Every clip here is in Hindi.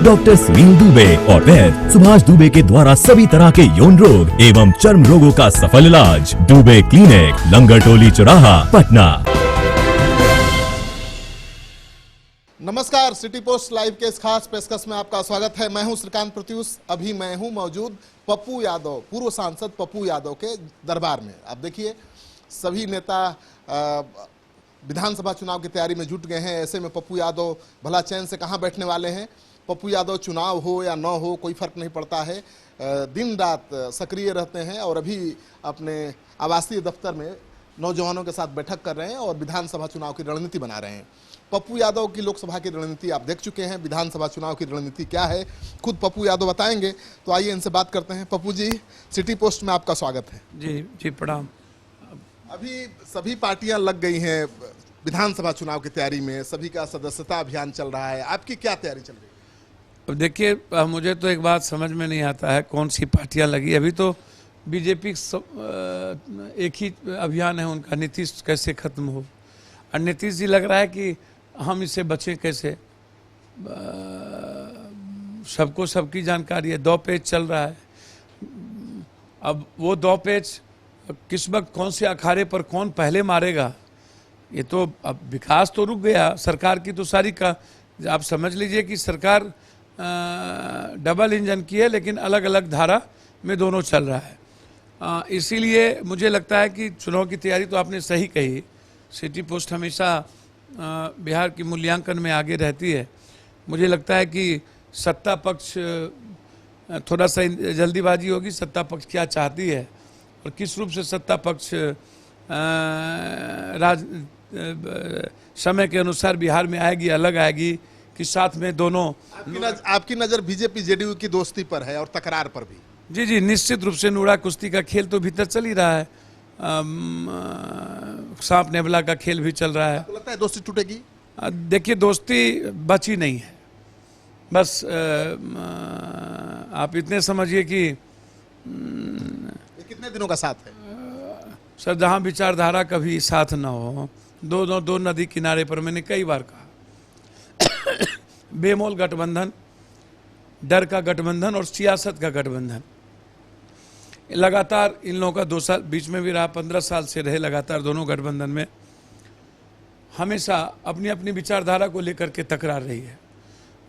डॉक्टर सुनील दुबे और वैद्य सुभाष दुबे के द्वारा सभी तरह के यौन रोग एवं चर्म रोगों का सफल इलाज। दुबे क्लिनिक, लंगर टोली चौराहा, पटना। नमस्कार, सिटी पोस्ट लाइव के इस खास पेशकश में आपका स्वागत है। मैं हूं श्रीकांत प्रत्युष। अभी मैं हूं मौजूद पप्पू यादव, पूर्व सांसद पप्पू यादव के दरबार में। आप देखिए, सभी नेता विधानसभा चुनाव की तैयारी में जुट गए हैं। ऐसे में पप्पू यादव भला चैन से कहां बैठने वाले हैं। पप्पू यादव चुनाव हो या न हो कोई फर्क नहीं पड़ता है, दिन रात सक्रिय रहते हैं और अभी अपने आवासीय दफ्तर में नौजवानों के साथ बैठक कर रहे हैं और विधानसभा चुनाव की रणनीति बना रहे हैं। पप्पू यादव की लोकसभा की रणनीति आप देख चुके हैं, विधानसभा चुनाव की रणनीति क्या है खुद पप्पू यादव बताएंगे। तो आइए इनसे बात करते हैं। पप्पू जी, सिटी पोस्ट में आपका स्वागत है। जी जी, प्रणाम। अभी सभी पार्टियां लग गई हैं विधानसभा चुनाव की तैयारी में, सभी का सदस्यता अभियान चल रहा है। आपकी क्या तैयारी चल रही है? अब देखिए, मुझे तो एक बात समझ में नहीं आता है कौन सी पार्टियां लगी। अभी तो बीजेपी एक ही अभियान है उनका, नीतीश कैसे खत्म हो। और नीतीश जी लग रहा है कि हम इससे बचें कैसे। सबको सबकी जानकारी है, 2 पेज चल रहा है। अब वो 2 पेज किस वक्त कौन से अखाड़े पर कौन पहले मारेगा, ये तो अब विकास तो रुक गया सरकार की। तो सारी का आप समझ लीजिए कि सरकार डबल इंजन की है, लेकिन अलग अलग धारा में दोनों चल रहा है। इसीलिए मुझे लगता है कि चुनाव की तैयारी तो आपने सही कही। सिटी पोस्ट हमेशा बिहार की मूल्यांकन में आगे रहती है। मुझे लगता है कि सत्ता पक्ष थोड़ा सा जल्दीबाजी होगी, सत्ता पक्ष क्या चाहती है और किस रूप से सत्ता पक्ष समय के अनुसार बिहार में आएगी, अलग आएगी कि साथ में दोनों। आपकी नज़र बीजेपी जेडीयू की दोस्ती पर है और तकरार पर भी? जी जी, निश्चित रूप से नूरा कुश्ती का खेल तो भीतर चल ही रहा है, सांप नेवला का खेल भी चल रहा है। आपको लगता है दोस्ती टूटेगी? देखिए, दोस्ती बची नहीं है। बस आप इतने समझिए कि कितने दिनों का साथ है सर, जहाँ विचारधारा कभी साथ ना हो। दो नदी किनारे पर मैंने कई बार कहा बेमोल गठबंधन, डर का गठबंधन और सियासत का गठबंधन। लगातार इन लोगों का 2 साल बीच में भी रहा, 15 साल से रहे लगातार दोनों गठबंधन में। हमेशा अपनी अपनी विचारधारा को लेकर के तकरार रही है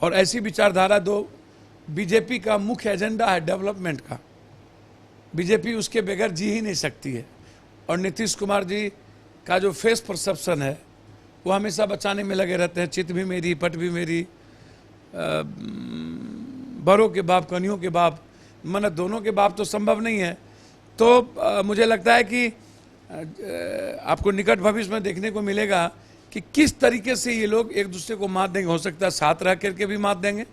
और ऐसी विचारधारा बीजेपी का मुख्य एजेंडा है डेवलपमेंट का। बीजेपी उसके बगैर जी ही नहीं सकती है। और नीतीश कुमार जी का जो फेस परसेप्शन है वो हमेशा बचाने में लगे रहते हैं। चित भी मेरी, पट भी मेरी, बड़ों के बाप, कन्यों के बाप, मन दोनों के बाप तो संभव नहीं है। तो मुझे लगता है कि आपको निकट भविष्य में देखने को मिलेगा कि किस तरीके से ये लोग एक दूसरे को मात देंगे। हो सकता है साथ रह करके भी मात देंगे।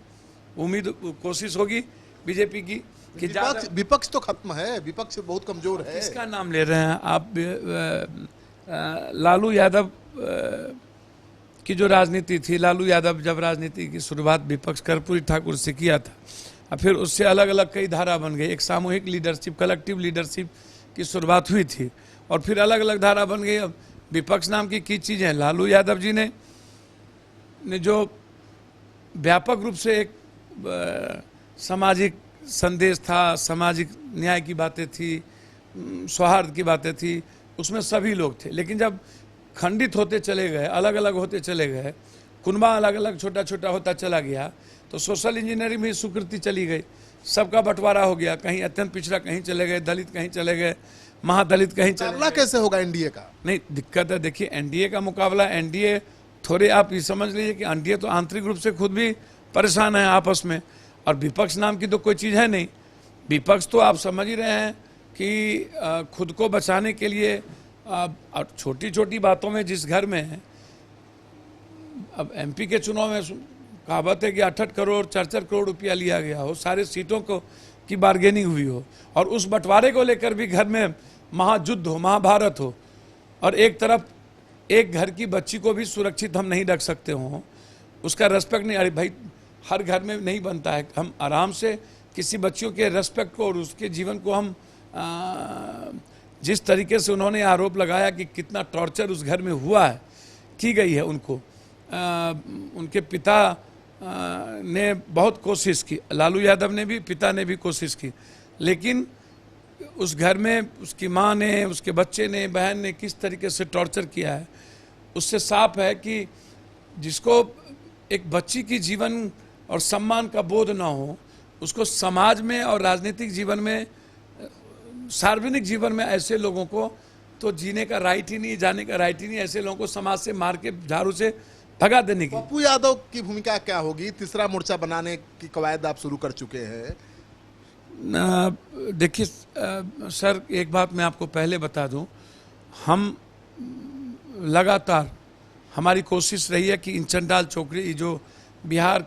उम्मीद, कोशिश होगी बीजेपी की कि विपक्ष तो खत्म है, विपक्ष बहुत कमजोर है। किसका नाम ले रहे हैं आप? लालू यादव की जो राजनीति थी, लालू यादव जब राजनीति की शुरुआत विपक्ष कर्पूरी ठाकुर से किया था, और फिर उससे अलग अलग कई धारा बन गई। एक सामूहिक लीडरशिप, कलेक्टिव लीडरशिप की शुरुआत हुई थी और फिर अलग अलग धारा बन गई। अब विपक्ष नाम की चीज़ है। लालू यादव जी ने जो व्यापक रूप से एक सामाजिक संदेश था, सामाजिक न्याय की बातें थी, सौहार्द की बातें थी, उसमें सभी लोग थे। लेकिन जब खंडित होते चले गए, अलग अलग होते चले गए, कुनबा अलग अलग छोटा छोटा होता चला गया, तो सोशल इंजीनियरिंग में स्वीकृति चली गई। सबका बंटवारा हो गया। कहीं अत्यंत पिछड़ा कहीं चले गए, दलित कहीं चले गए, महादलित कहीं चले गए। कैसे होगा एनडीए का? नहीं, दिक्कत है। देखिए, एनडीए का मुकाबला, एनडीए थोड़े आप ये समझ लीजिए कि एनडीए तो आंतरिक रूप से खुद भी परेशान है आपस में, और विपक्ष नाम की तो कोई चीज़ है नहीं। विपक्ष तो आप समझ ही रहे हैं कि खुद को बचाने के लिए छोटी छोटी बातों में, जिस घर में अब एमपी के चुनाव में कहावत है कि 68 करोड़ 44 करोड़ रुपया लिया गया हो, सारे सीटों को की बार्गेनिंग हुई हो, और उस बंटवारे को लेकर भी घर में महायुद्ध हो, महाभारत हो, और एक तरफ एक घर की बच्ची को भी सुरक्षित हम नहीं रख सकते हो, उसका रेस्पेक्ट नहीं। अरे भाई, हर घर में नहीं बनता है। हम आराम से किसी बच्चियों के रेस्पेक्ट को और उसके जीवन को हम जिस तरीके से उन्होंने आरोप लगाया कि कितना टॉर्चर उस घर में हुआ है, की गई है उनको, उनके पिता ने बहुत कोशिश की, लालू यादव ने भी, पिता ने भी कोशिश की, लेकिन उस घर में उसकी माँ ने, उसके बच्चे ने, बहन ने किस तरीके से टॉर्चर किया है, उससे साफ है कि जिसको एक बच्ची की जीवन और सम्मान का बोध ना हो, उसको समाज में और राजनीतिक जीवन में, सार्वजनिक जीवन में ऐसे लोगों को तो जीने का राइट ही नहीं, जाने का राइट ही नहीं। ऐसे लोगों को समाज से मार के झाड़ू से भगा देने की। पप्पू यादव की भूमिका क्या होगी? तीसरा मोर्चा बनाने की कवायद आप शुरू कर चुके हैं। देखिए सर, एक बात मैं आपको पहले बता दूं, हम लगातार, हमारी कोशिश रही है कि इन चंडाल चोकरी जो बिहार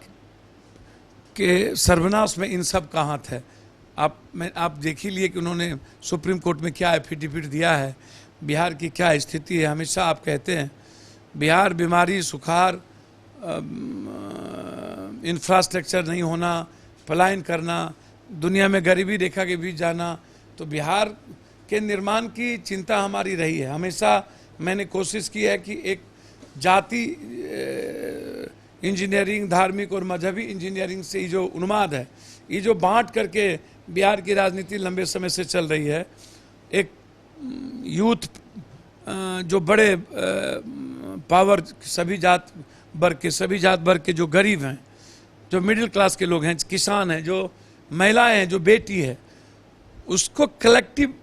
के सर्वनाश में इन सब का हाथ है। आप देख ही लिए कि उन्होंने सुप्रीम कोर्ट में क्या एफिडेविट दिया है, बिहार की क्या स्थिति है। हमेशा आप कहते हैं बिहार बीमारी, सुखाड़, इंफ्रास्ट्रक्चर नहीं होना, पलायन करना, दुनिया में गरीबी रेखा के बीच जाना, तो बिहार के निर्माण की चिंता हमारी रही है। हमेशा मैंने कोशिश की है कि एक जाति इंजीनियरिंग, धार्मिक और मजहबी इंजीनियरिंग से ये जो उन्माद है, ये जो बांट करके बिहार की राजनीति लंबे समय से चल रही है, एक यूथ जो बड़े पावर, सभी जात वर्ग के जो गरीब हैं, जो मिडिल क्लास के लोग हैं, किसान हैं, जो महिलाएं हैं, जो बेटी है, उसको कलेक्टिव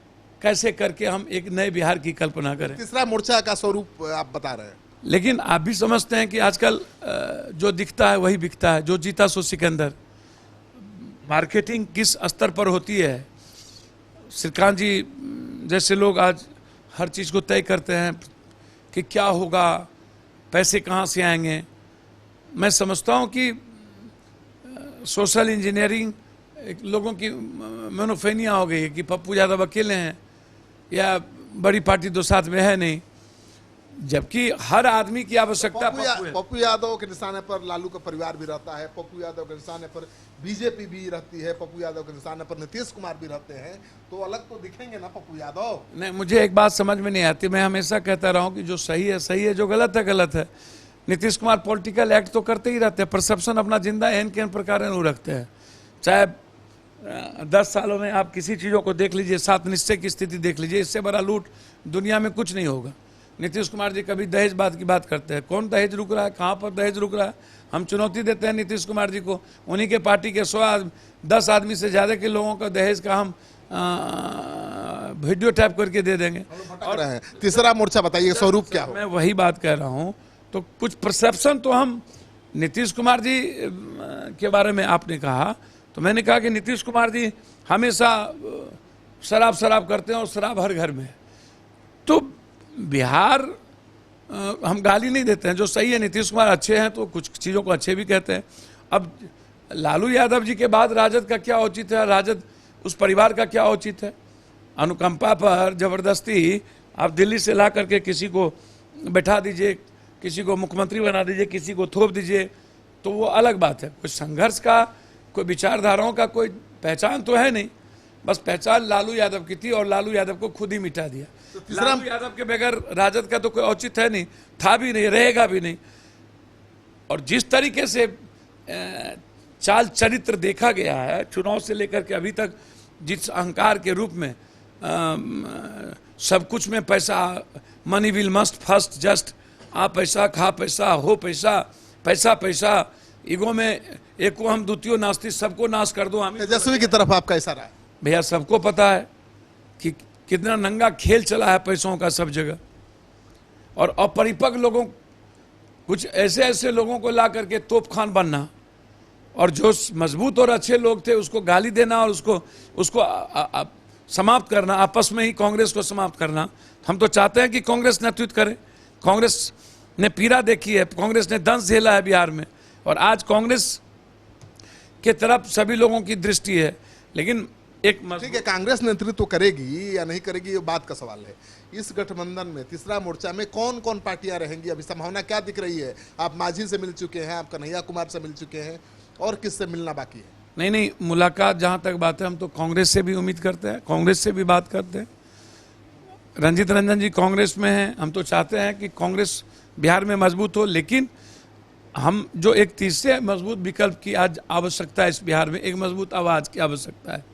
कैसे करके हम एक नए बिहार की कल्पना करें। तीसरा मोर्चा का स्वरूप आप बता रहे हैं, लेकिन आप भी समझते हैं कि आजकल जो दिखता है वही बिकता है, जो जीता सो सिकंदर। मार्केटिंग किस स्तर पर होती है, श्रीकांत जी जैसे लोग आज हर चीज़ को तय करते हैं कि क्या होगा, पैसे कहाँ से आएंगे। मैं समझता हूँ कि सोशल इंजीनियरिंग एक लोगों की मोनोफेनिया हो गई है कि पप्पू यादव अकेले हैं या बड़ी पार्टी तो साथ में है नहीं, जबकि हर आदमी की आवश्यकता पप्पू यादव के निशाने पर लालू का परिवार भी रहता है, पप्पू यादव के निशाने पर बीजेपी भी रहती है, पप्पू यादव के निशाने पर नीतीश कुमार भी रहते हैं, तो अलग तो दिखेंगे ना पप्पू यादव। नहीं, मुझे एक बात समझ में नहीं आती, मैं हमेशा कहता रहा हूँ कि जो सही है सही है, जो गलत है गलत है। नीतीश कुमार पॉलिटिकल एक्ट तो करते ही रहते हैं, परसेप्शन अपना जिंदा एहन के प्रकार रखते हैं। चाहे 10 सालों में आप किसी चीज़ों को देख लीजिए, 7 निश्चय की स्थिति देख लीजिए, इससे बड़ा लूट दुनिया में कुछ नहीं होगा। नीतीश कुमार जी कभी दहेज की बात करते हैं, कौन दहेज रुक रहा है, कहाँ पर दहेज रुक रहा है। हम चुनौती देते हैं नीतीश कुमार जी को, उन्हीं के पार्टी के 10 आदमी से ज़्यादा के लोगों का दहेज का हम वीडियो टैप करके दे देंगे। और तीसरा मोर्चा बताइए स्वरूप क्या हो? मैं वही बात कह रहा हूँ, तो कुछ परसेप्शन तो हम नीतीश कुमार जी के बारे में आपने कहा, तो मैंने कहा कि नीतीश कुमार जी हमेशा शराब करते हैं और शराब हर घर में है। तो बिहार हम गाली नहीं देते हैं, जो सही है, नीतीश कुमार अच्छे हैं तो कुछ चीज़ों को अच्छे भी कहते हैं। अब लालू यादव जी के बाद राजद का क्या औचित्य है, राजद उस परिवार का क्या औचित्य है। अनुकंपा पर जबरदस्ती आप दिल्ली से ला करके किसी को बैठा दीजिए, किसी को मुख्यमंत्री बना दीजिए, किसी को थोप दीजिए, तो वो अलग बात है। कोई संघर्ष का, कोई विचारधाराओं का कोई पहचान तो है नहीं, बस पहचान लालू यादव की थी और लालू यादव को खुद ही मिटा दिया। तो लालू यादव के बगैर राजद का तो कोई औचित्य है नहीं, था भी नहीं, रहेगा भी नहीं। और जिस तरीके से चाल चरित्र देखा गया है चुनाव से लेकर के अभी तक, जिस अहंकार के रूप में सब कुछ में पैसा, money will must first just, आ पैसा, खा पैसा, हो पैसा, पैसा पैसा, ईगो में एक को हम द्वितीय नास्ती, सबको नाश कर दो। हम तेजस्वी की तरफ आपका इशारा है? भैया सबको पता है कि कितना नंगा खेल चला है पैसों का सब जगह, और अपरिपक्व लोगों, कुछ ऐसे लोगों को ला करके तोपखान बनना, और जो मजबूत और अच्छे लोग थे उसको गाली देना और उसको समाप्त करना, आपस में ही कांग्रेस को समाप्त करना। हम तो चाहते हैं कि कांग्रेस नेतृत्व करे। कांग्रेस ने पीड़ा देखी है, कांग्रेस ने दंश झेला है बिहार में, और आज कांग्रेस के तरफ सभी लोगों की दृष्टि है। लेकिन एक ठीक है, कांग्रेस नेतृत्व करेगी या नहीं करेगी ये बात का सवाल है। इस गठबंधन में तीसरा मोर्चा में कौन कौन पार्टियां रहेंगी, अभी संभावना क्या दिख रही है? आप मांझी से मिल चुके हैं, आप कन्हैया कुमार से मिल चुके हैं, और किससे मिलना बाकी है? नहीं, मुलाकात जहां तक बात है, हम तो कांग्रेस से भी उम्मीद करते हैं, कांग्रेस से भी बात करते हैं। रंजीत रंजन जी कांग्रेस में हैं, हम तो चाहते हैं कि कांग्रेस बिहार में मजबूत हो, लेकिन हम जो एक तीसरे मजबूत विकल्प की आज आवश्यकता है इस बिहार में, एक मजबूत आवाज़ की आवश्यकता है।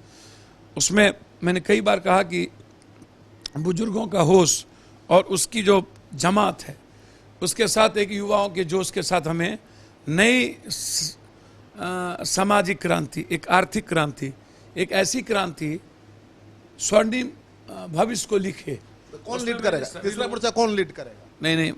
उसमें मैंने कई बार कहा कि बुजुर्गों का होश और उसकी जो जमात है, उसके साथ एक युवाओं के जोश के साथ हमें नई सामाजिक क्रांति, एक आर्थिक क्रांति, एक ऐसी क्रांति स्वर्णिम भविष्य को लिखे। तो कौन लीड करेगा? तीसरा मोर्चा कौन लीड करेगा? नहीं,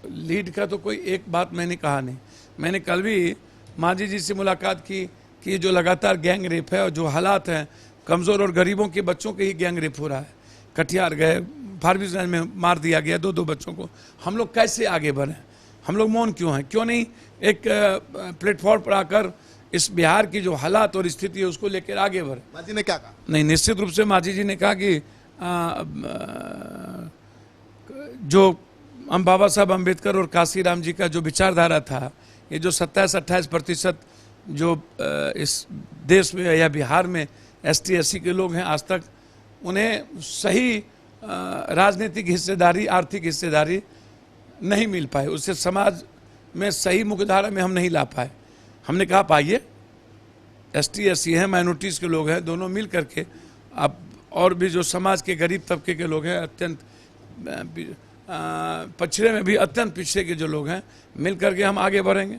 लीड का तो कोई एक बात मैंने कहा नहीं। मैंने कल भी मांझी जी से मुलाकात की कि जो लगातार गैंग रेप है और जो हालात हैं, कमज़ोर और गरीबों के बच्चों के ही गैंग रेप हो रहा है। कटिहार गए, फारबिसगंज में मार दिया गया 2-2 बच्चों को। हम लोग कैसे आगे बढ़ें? हम लोग मौन क्यों हैं? क्यों नहीं एक प्लेटफॉर्म पर आकर इस बिहार की जो हालात और स्थिति है उसको लेकर आगे बढ़े? मांझी ने क्या कहा? नहीं, निश्चित रूप से मांझी जी ने कहा कि जो हम बाबा साहब अम्बेडकर और काशीराम जी का जो विचारधारा था, ये जो 27-28% जो इस देश में या बिहार में ST-SC के लोग हैं, आज तक उन्हें सही राजनीतिक हिस्सेदारी, आर्थिक हिस्सेदारी नहीं मिल पाए। उससे समाज में सही मुख्यधारा में हम नहीं ला पाए। हमने कहा पाइए, ST-SC हैं, माइनॉरिटीज़ के लोग हैं, दोनों मिल करके आप, और भी जो समाज के गरीब तबके के लोग हैं, अत्यंत पछड़े में भी अत्यंत पिछड़े के जो लोग हैं, मिल करके हम आगे बढ़ेंगे।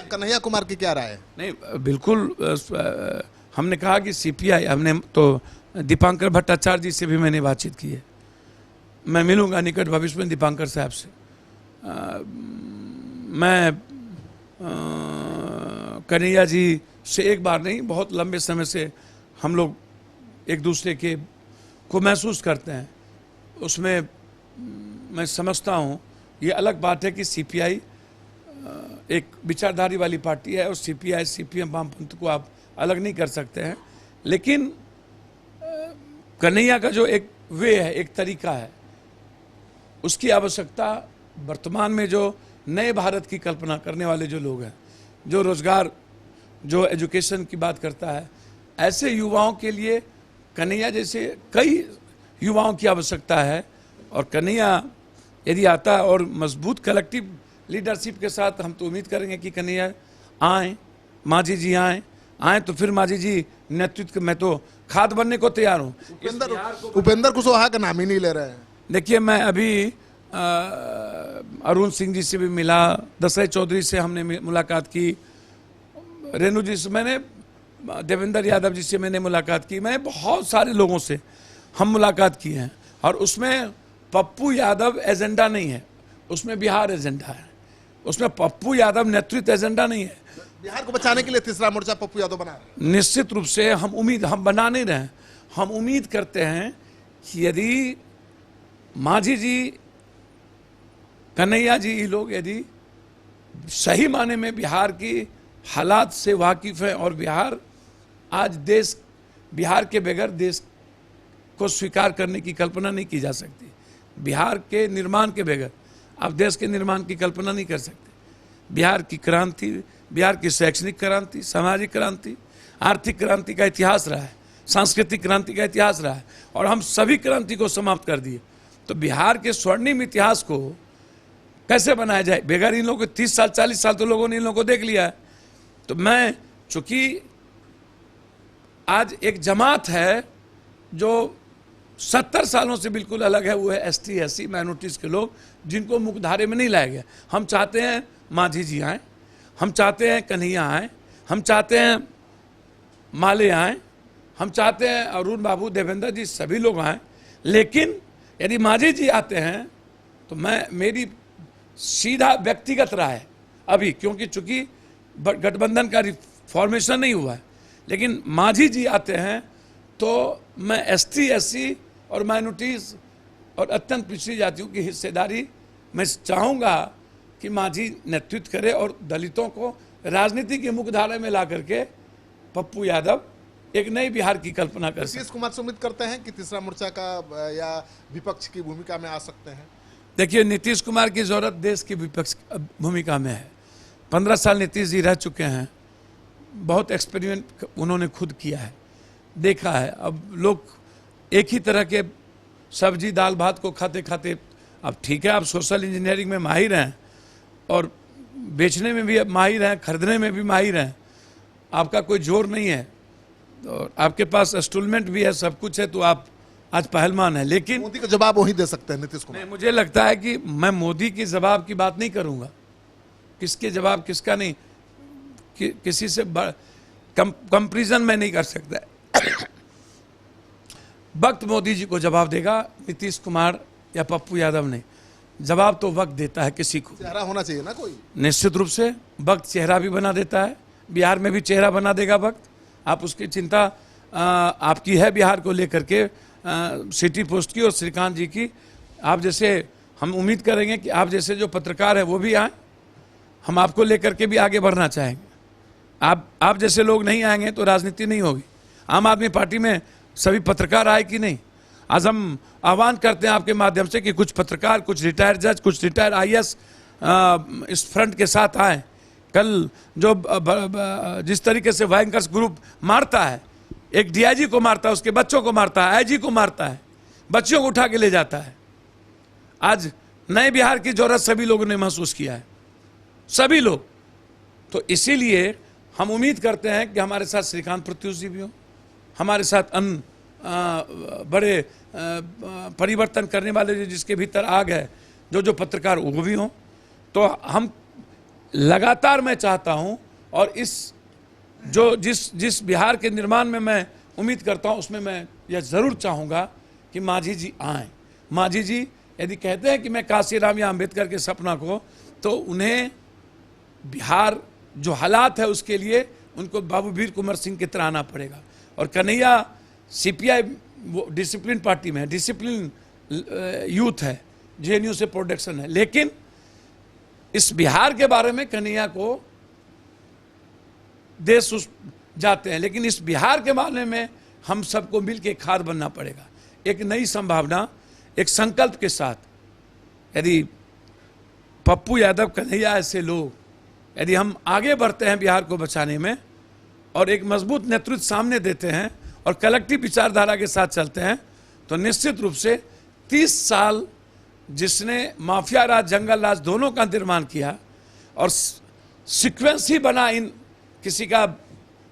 कन्हैया कुमार की क्या राय है? नहीं, बिल्कुल हमने कहा कि CPI, हमने तो दीपांकर भट्टाचार्य जी से भी मैंने बातचीत की है। मैं मिलूंगा निकट भविष्य में दीपांकर साहब से। मैं कन्हैया जी से एक बार नहीं, बहुत लंबे समय से हम लोग एक दूसरे के को महसूस करते हैं। उसमें मैं समझता हूँ, ये अलग बात है कि CPI एक विचारधारी वाली पार्टी है और CPI, CPM, वामपंथ को आप अलग नहीं कर सकते हैं। लेकिन कन्हैया का जो एक वे है, एक तरीका है, उसकी आवश्यकता वर्तमान में जो नए भारत की कल्पना करने वाले जो लोग हैं, जो रोजगार, जो एजुकेशन की बात करता है, ऐसे युवाओं के लिए कन्हैया जैसे कई युवाओं की आवश्यकता है। और कन्हैया यदि आता है और मजबूत कलेक्टिव लीडरशिप के साथ, हम तो उम्मीद करेंगे कि कन्हैया आए, मांझी जी आए तो फिर मांझी जी नेतृत्व, मैं तो खाद बनने को तैयार हूँ। उपेंद्र कुशवाहा का नाम ही नहीं ले रहे हैं। देखिए, मैं अभी अरुण सिंह जी से भी मिला, दशरथ चौधरी से हमने मुलाकात की, रेणु जी से, मैंने देवेंद्र यादव जी से मैंने मुलाकात की, मैं बहुत सारे लोगों से हम मुलाकात की हैं। और उसमें पप्पू यादव एजेंडा नहीं है, उसमें बिहार एजेंडा है। उसमें पप्पू यादव नेतृत्व एजेंडा नहीं है। बिहार को बचाने के लिए तीसरा मोर्चा पप्पू यादव बना रहे हैं। निश्चित रूप से हम बना नहीं रहे हैं। हम उम्मीद करते हैं कि यदि मांझी जी, कन्हैया जी, ये लोग यदि सही माने में बिहार की हालात से वाकिफ है, और बिहार आज बिहार के बगैर देश को स्वीकार करने की कल्पना नहीं की जा सकती। बिहार के निर्माण के बगैर आप देश के निर्माण की कल्पना नहीं कर सकते। बिहार की क्रांति, बिहार की शैक्षणिक क्रांति, सामाजिक क्रांति, आर्थिक क्रांति का इतिहास रहा है, सांस्कृतिक क्रांति का इतिहास रहा है, और हम सभी क्रांति को समाप्त कर दिए। तो बिहार के स्वर्णिम इतिहास को कैसे बनाया जाए? बगैर इन लोगों को 30 साल 40 साल तो लोगों ने इन लोगों को देख लिया है। तो मैं, चूंकि आज एक जमात है जो 70 सालों से बिल्कुल अलग है, वो है ST-SC माइनॉरिटीज़ के लोग, जिनको मुख्यधारे में नहीं लाया गया। हम चाहते हैं मांझी जी आए, हम चाहते हैं कन्हैया आए, हम चाहते हैं माले आए, हम चाहते हैं अरुण बाबू, देवेंद्र जी, सभी लोग आए। लेकिन यदि मांझी जी आते हैं तो मेरी सीधा व्यक्तिगत राय है अभी, क्योंकि चूंकि गठबंधन का फॉर्मेशन नहीं हुआ है, लेकिन मांझी जी आते हैं तो मैं ST-SC और माइनॉरिटीज़ और अत्यंत पिछड़ी जातियों की हिस्सेदारी मैं चाहूँगा कि मांझी नेतृत्व करे और दलितों को राजनीति की मुख्यधारा में ला करके पप्पू यादव एक नई बिहार की कल्पना कर सकते। नीतीश कुमार से उम्मीद करते हैं कि तीसरा मोर्चा का या विपक्ष की भूमिका में आ सकते हैं। देखिए, नीतीश कुमार की जरूरत देश की विपक्ष भूमिका में है। 15 साल नीतीश जी रह चुके हैं, बहुत एक्सपेरिमेंट उन्होंने खुद किया है, देखा है। अब लोग एक ही तरह के सब्जी दाल भात को खाते खाते, अब ठीक है, आप सोशल इंजीनियरिंग में माहिर हैं और बेचने में भी माहिर हैं, खरीदने में भी माहिर हैं, आपका कोई जोर नहीं है, तो आपके पास इंस्टॉलमेंट भी है, सब कुछ है, तो आप आज पहलवान है। लेकिन मोदी का जवाब वही दे सकते हैं नीतीश कुमार। नहीं, मुझे लगता है कि मैं मोदी के जवाब की बात नहीं करूंगा, किसके जवाब किसका नहीं, किसी से कंपैरिजन मैं नहीं कर सकता। वक्त मोदी जी को जवाब देगा, नीतीश कुमार या पप्पू यादव ने। जवाब तो वक्त देता है किसी को, चेहरा होना चाहिए ना कोई। निश्चित रूप से वक्त चेहरा भी बना देता है, बिहार में भी चेहरा बना देगा वक्त। आप उसकी चिंता आपकी है बिहार को लेकर के, सिटी पोस्ट की और श्रीकांत जी की। आप जैसे, हम उम्मीद करेंगे कि आप जैसे जो पत्रकार है वो भी आए, हम आपको लेकर के भी आगे बढ़ना चाहेंगे। आप जैसे लोग नहीं आएंगे तो राजनीति नहीं होगी। आम आदमी पार्टी में सभी पत्रकार आए कि नहीं? आज हम आह्वान करते हैं आपके माध्यम से कि कुछ पत्रकार, कुछ रिटायर्ड जज, कुछ रिटायर्ड IAS इस फ्रंट के साथ आए। कल जो जिस तरीके से बैंकर्स ग्रुप मारता है, एक DIG को मारता है, उसके बच्चों को मारता है, IG को मारता है, बच्चियों को उठा के ले जाता है। आज नए बिहार की जरूरत सभी लोगों ने महसूस किया है, सभी लोग। तो इसीलिए हम उम्मीद करते हैं कि हमारे साथ श्रीकांत प्रत्युष जी भी हों, हमारे साथ अन्य बड़े परिवर्तन करने वाले जिसके भीतर आग है, जो पत्रकार वो भी हों। तो हम लगातार, मैं चाहता हूं, और इस जो जिस बिहार के निर्माण में मैं उम्मीद करता हूं, उसमें मैं यह जरूर चाहूँगा कि मांझी जी आएँ। मांझी जी यदि कहते हैं कि मैं काशीराम या अम्बेडकर के सपना को, तो उन्हें बिहार जो हालात है उसके लिए उनको बाबू वीर कुंवर सिंह की तरह आना पड़ेगा। और कन्हैया CPI वो डिसिप्लिन पार्टी में है, डिसिप्लिन यूथ है, JNU से प्रोडक्शन है, लेकिन इस बिहार के बारे में कन्हैया को देश जाते हैं, लेकिन इस बिहार के बारे में हम सबको मिलकर खाद बनना पड़ेगा। एक नई संभावना, एक संकल्प के साथ यदि पप्पू यादव, कन्हैया ऐसे लोग, यदि हम आगे बढ़ते हैं बिहार को बचाने में और एक मजबूत नेतृत्व सामने देते हैं और कलेक्टिव विचारधारा के साथ चलते हैं, तो निश्चित रूप से 30 साल जिसने माफिया राज, जंगल राज दोनों का निर्माण किया और सीक्वेंस ही बना, इन किसी का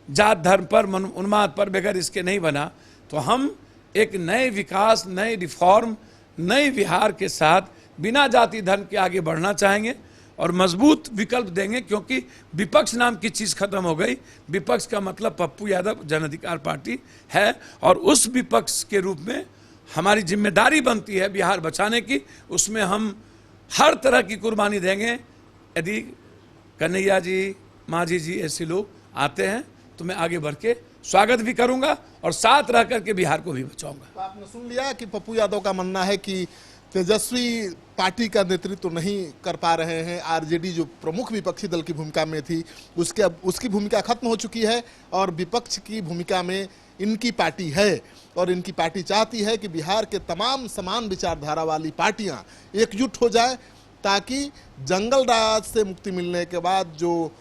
जात धर्म पर, उन्माद पर बगैर इसके नहीं बना, तो हम एक नए विकास, नए रिफॉर्म, नए बिहार के साथ बिना जाति धर्म के आगे बढ़ना चाहेंगे और मजबूत विकल्प देंगे। क्योंकि विपक्ष नाम की चीज़ खत्म हो गई। विपक्ष का मतलब पप्पू यादव जन अधिकार पार्टी है, और उस विपक्ष के रूप में हमारी जिम्मेदारी बनती है बिहार बचाने की। उसमें हम हर तरह की कुर्बानी देंगे। यदि कन्हैया जी, मांझी जी ऐसे लोग आते हैं तो मैं आगे बढ़ के स्वागत भी करूंगा और साथ रह करके बिहार को भी बचाऊंगा। तो आपने सुन लिया कि पप्पू यादव का मानना है कि तेजस्वी पार्टी का नेतृत्व नहीं कर पा रहे हैं। RJD जो प्रमुख विपक्षी दल की भूमिका में थी, उसकी भूमिका खत्म हो चुकी है और विपक्ष की भूमिका में इनकी पार्टी है। और इनकी पार्टी चाहती है कि बिहार के तमाम समान विचारधारा वाली पार्टियां एकजुट हो जाए, ताकि जंगल राज से मुक्ति मिलने के बाद जो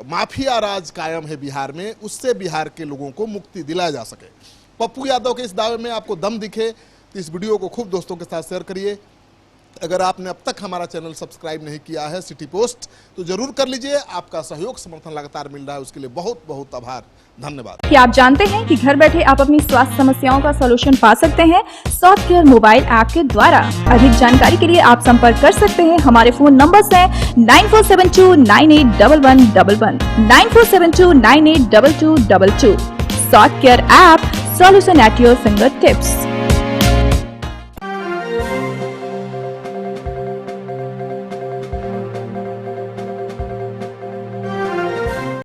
माफिया राज कायम है बिहार में, उससे बिहार के लोगों को मुक्ति दिलाया जा सके। पप्पू यादव के इस दावे में आपको दम दिखे तो इस वीडियो को खूब दोस्तों के साथ शेयर करिए। अगर आपने अब तक हमारा चैनल सब्सक्राइब नहीं किया है सिटी पोस्ट, तो जरूर कर लीजिए। आपका सहयोग समर्थन लगातार मिल रहा है, उसके लिए बहुत बहुत आभार, धन्यवाद। क्या आप जानते हैं कि घर बैठे आप अपनी स्वास्थ्य समस्याओं का सॉल्यूशन पा सकते हैं सॉफ्ट केयर मोबाइल ऐप के द्वारा। अधिक जानकारी के लिए आप संपर्क कर सकते हैं। हमारे फोन नंबर्स हैं 9472981111, 9472982222। Soft care app, solution at your finger tips.